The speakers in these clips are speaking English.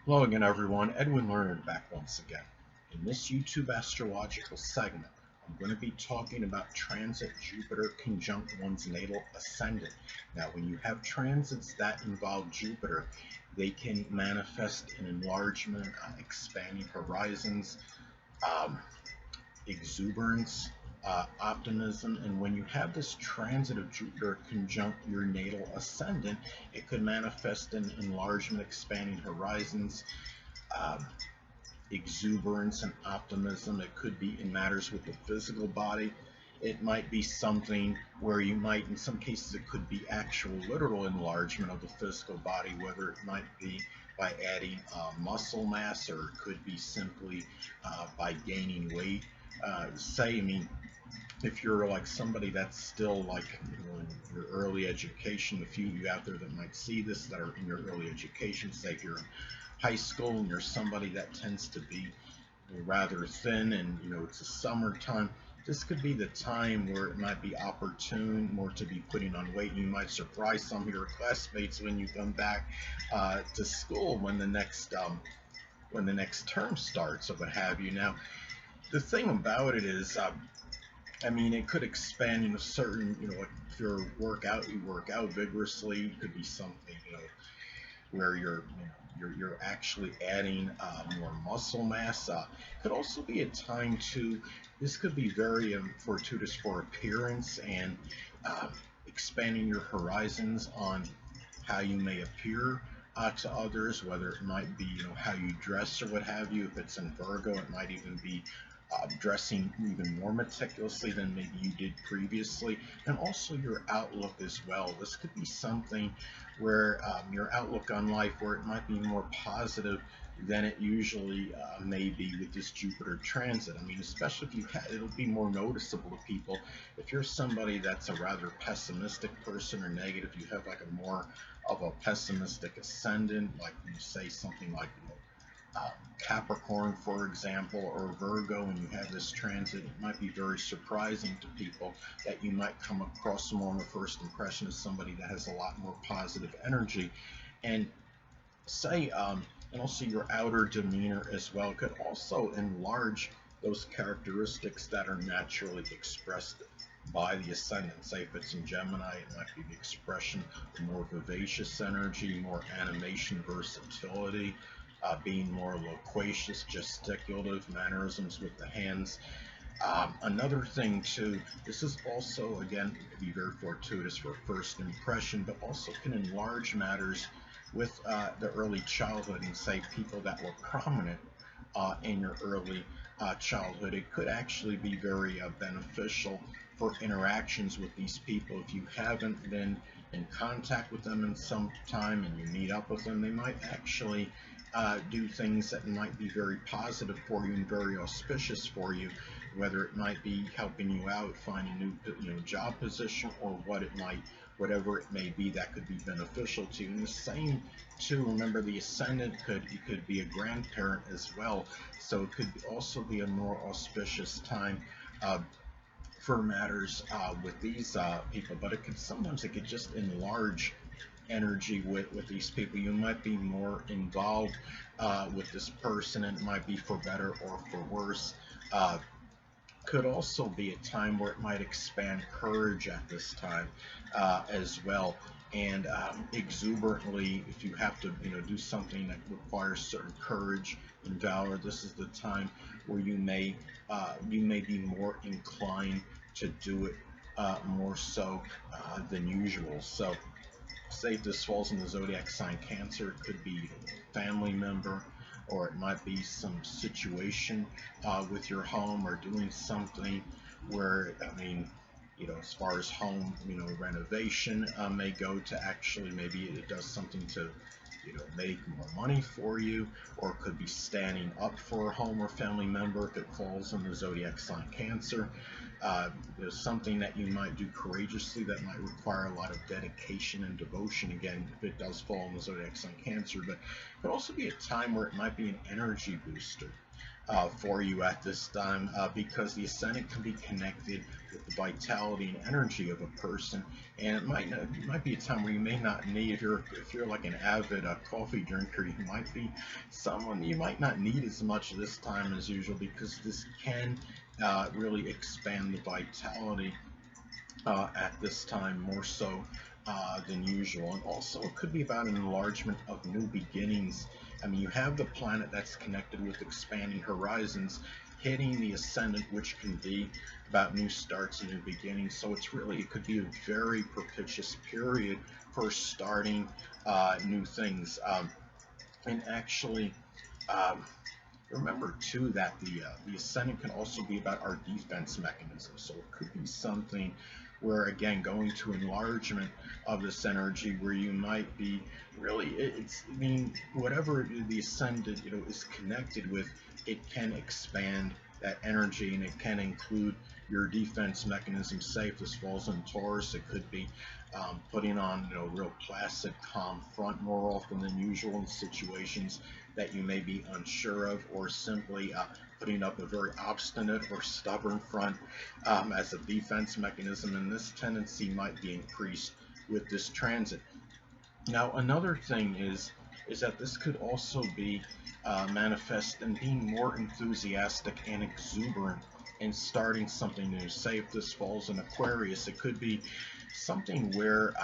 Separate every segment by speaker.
Speaker 1: Hello again, everyone. Edwin Learnard back once again. In this YouTube astrological segment, I'm going to be talking about transit Jupiter conjunct one's natal ascendant. Now, when you have transits that involve Jupiter, they can manifest in enlargement, expanding horizons, um, exuberance, optimism, and when you have this transit of Jupiter conjunct your natal ascendant, it could manifest in enlargement, expanding horizons, um, exuberance and optimism. It could be in matters with the physical body. It might be something where you might, in some cases, it could be actual literal enlargement of the physical body, whether it might be by adding muscle mass, or it could be simply by gaining weight. Say, I mean, if you're like somebody that's still like in your early education, a few of you out there that might see this that are in your early education, say if you're in high school and you're somebody that tends to be rather thin and it's a summertime, this could be the time where it might be opportune more to be putting on weight. You might surprise some of your classmates when you come back to school when the next term starts or what have you. Now, the thing about it is, I mean, it could expand, certain, like if you work out vigorously. It could be something, where you're actually adding more muscle mass. Could also be a time to, this could be very fortuitous for appearance and uh, expanding your horizons on how you may appear to others, whether it might be, how you dress or what have you. If it's in Virgo, it might even be dressing even more meticulously than maybe you did previously, and also your outlook as well. This could be something where your outlook on life, where it might be more positive than it usually may be with this Jupiter transit. I mean, especially if it'll be more noticeable to people. If you're somebody that's a rather pessimistic person or negative, you have like a more of a pessimistic ascendant, like you say something like, Capricorn, for example, or Virgo, and you have this transit, it might be very surprising to people that you might come across more on the first impression as somebody that has a lot more positive energy. And say, and also your outer demeanor as well could also enlarge those characteristics that are naturally expressed by the ascendant. Say if it's in Gemini, it might be the expression of more vivacious energy, more animation, versatility, being more loquacious, gesticulative mannerisms with the hands. Another thing too, this is also again be very fortuitous for first impression, but also can enlarge matters with the early childhood, and say people that were prominent in your early childhood. It could actually be very beneficial for interactions with these people. If you haven't been in contact with them in some time and you meet up with them, they might actually do things that might be very positive for you and very auspicious for you, whether it might be helping you out, find a new job position, or whatever it may be that could be beneficial to you. And the same too, remember the ascendant could be a grandparent as well, so it could also be a more auspicious time uh, for matters with these people. But it could just enlarge energy with these people. You might be more involved with this person, and it might be for better or for worse. Could also be a time where it might expand courage at this time as well. And exuberantly, if you have to do something that requires certain courage and valor, this is the time where you may be more inclined to do it more so than usual. So say if this falls in the zodiac sign Cancer, it could be a family member, or it might be some situation with your home, or doing something where, I mean, as far as home, renovation may go, to actually maybe it does something to, make more money for you, or it could be standing up for a home or family member if it falls in the zodiac sign Cancer. There's something that you might do courageously that might require a lot of dedication and devotion, again, if it does fall in the zodiac sign Cancer. But it could also be a time where it might be an energy booster. for you at this time, because the ascendant can be connected with the vitality and energy of a person, and it might be a time where you may not need, if you're like an avid coffee drinker, you might be someone you might not need as much this time as usual, because this can really expand the vitality at this time more so than usual. And also it could be about an enlargement of new beginnings. I mean, you have the planet that's connected with expanding horizons hitting the ascendant, which can be about new starts and new beginnings. So it could be a very propitious period for starting new things. And actually, um, remember too that the ascendant can also be about our defense mechanism. So it could be something where, again, going to enlargement of this energy, where you might be really, I mean, whatever the ascendant is connected with, it can expand that energy, and it can include your defense mechanism. Say if this falls in Taurus, it could be putting on real placid, calm front more often than usual in situations that you may be unsure of, or simply putting up a very obstinate or stubborn front as a defense mechanism, and this tendency might be increased with this transit. Now, another thing is that this could also be manifest in being more enthusiastic and exuberant in starting something new. Say if this falls in Aquarius, it could be something where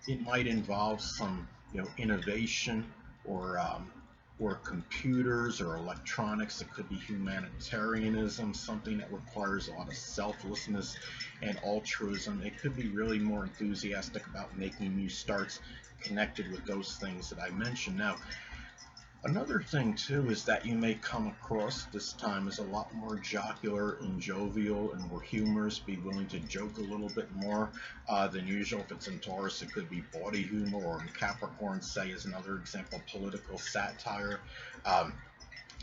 Speaker 1: it might involve some innovation, or computers or electronics. It could be humanitarianism, something that requires a lot of selflessness and altruism. It could be really more enthusiastic about making new starts connected with those things that I mentioned. Now, another thing too is that you may come across this time as a lot more jocular and jovial and more humorous, be willing to joke a little bit more than usual. If it's in Taurus, it could be bawdy humor, or in Capricorn, say, as another example, political satire.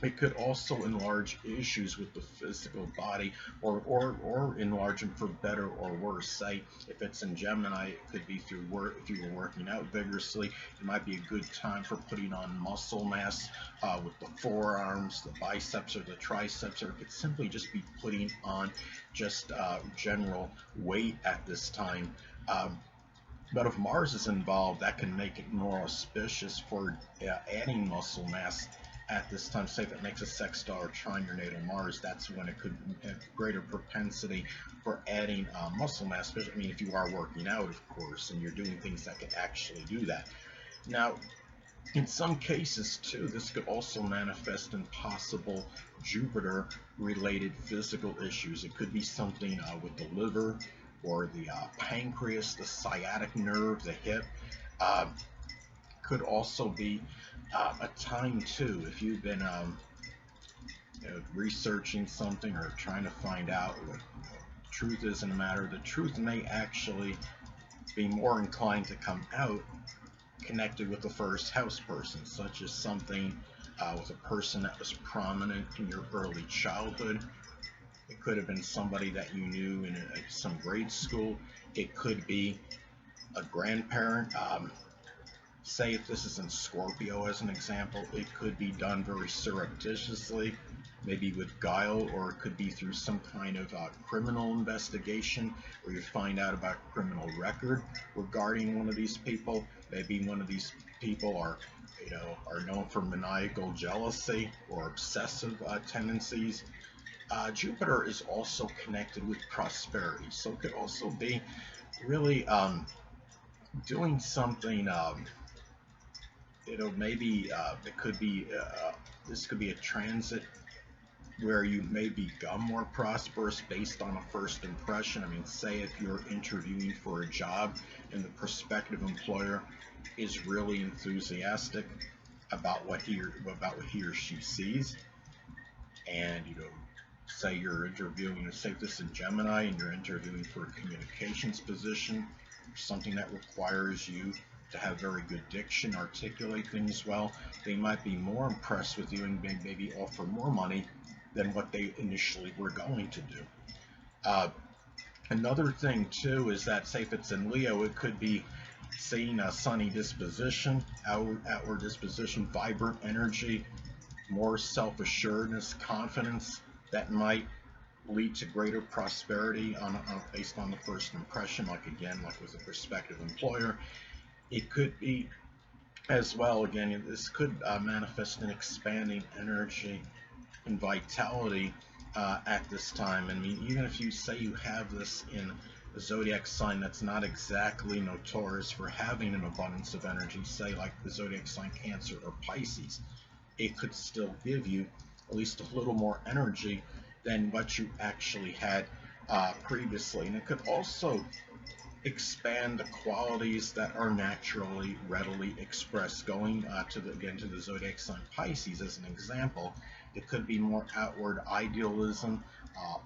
Speaker 1: It could also enlarge issues with the physical body, or enlarge them for better or worse. Say, if it's in Gemini, it could be through work. If you were working out vigorously, it might be a good time for putting on muscle mass with the forearms, the biceps, or the triceps, or it could simply just be putting on just general weight at this time. But if Mars is involved, that can make it more auspicious for adding muscle mass at this time. Say if it makes a sextile or trine your natal Mars, that's when it could have greater propensity for adding muscle mass. I mean, if you are working out, of course, and you're doing things that can actually do that. Now, in some cases, too, this could also manifest in possible Jupiter-related physical issues. It could be something with the liver, or the pancreas, the sciatic nerve, the hip. Could also be a time too, if you've been researching something or trying to find out what truth is in a matter. The truth may actually be more inclined to come out connected with the first house person, such as something with a person that was prominent in your early childhood. It could have been somebody that you knew in some grade school. It could be a grandparent. Say if this is in Scorpio as an example, it could be done very surreptitiously, maybe with guile, or it could be through some kind of criminal investigation, where you find out about a criminal record regarding one of these people. Maybe one of these people are known for maniacal jealousy or obsessive tendencies. Jupiter is also connected with prosperity, so it could also be really doing something. Maybe it could be this could be a transit where you may become more prosperous based on a first impression. I mean, say if you're interviewing for a job and the prospective employer is really enthusiastic about what he or she sees, and say you're interviewing, say this in Gemini, and you're interviewing for a communications position, or something that requires you to have very good diction, articulate things well, they might be more impressed with you and maybe offer more money than what they initially were going to do. Another thing too is that, say if it's in Leo, it could be seeing a sunny disposition, outward disposition, vibrant energy, more self-assuredness, confidence that might lead to greater prosperity based on the first impression, like again, like with a prospective employer. It could be as well, again, this could manifest in expanding energy and vitality at this time. I mean, even if you say you have this in a zodiac sign that's not exactly notorious for having an abundance of energy, say like the zodiac sign Cancer or Pisces, it could still give you at least a little more energy than what you actually had previously. And it could also expand the qualities that are naturally readily expressed. Going to the zodiac sign Pisces as an example, it could be more outward idealism,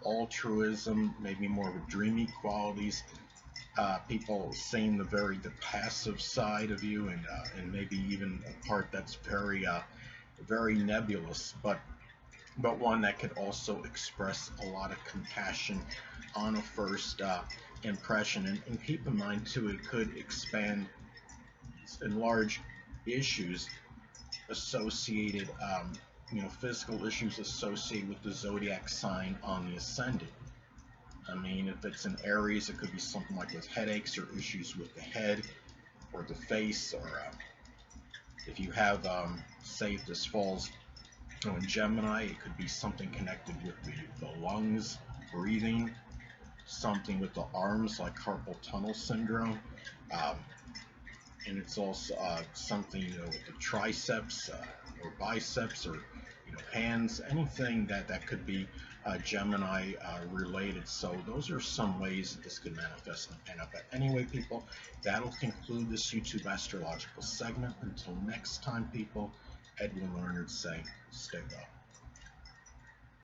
Speaker 1: altruism, maybe more of a dreamy qualities. People seeing the passive side of you, and maybe even a part that's very nebulous, but one that could also express a lot of compassion on a first impression. And keep in mind too, it could expand and large issues associated, physical issues associated with the zodiac sign on the ascendant. I mean, if it's in Aries, it could be something like with headaches or issues with the head or the face, or if you have, say, if this falls in Gemini, it could be something connected with the lungs, breathing, something with the arms like carpal tunnel syndrome, um, and it's also something with the triceps or biceps, or hands, anything that could be Gemini related. So those are some ways that this could manifest in the pen. But anyway, people, that'll conclude this YouTube astrological segment. Until next time, people, Edwin Learnard saying, stay well.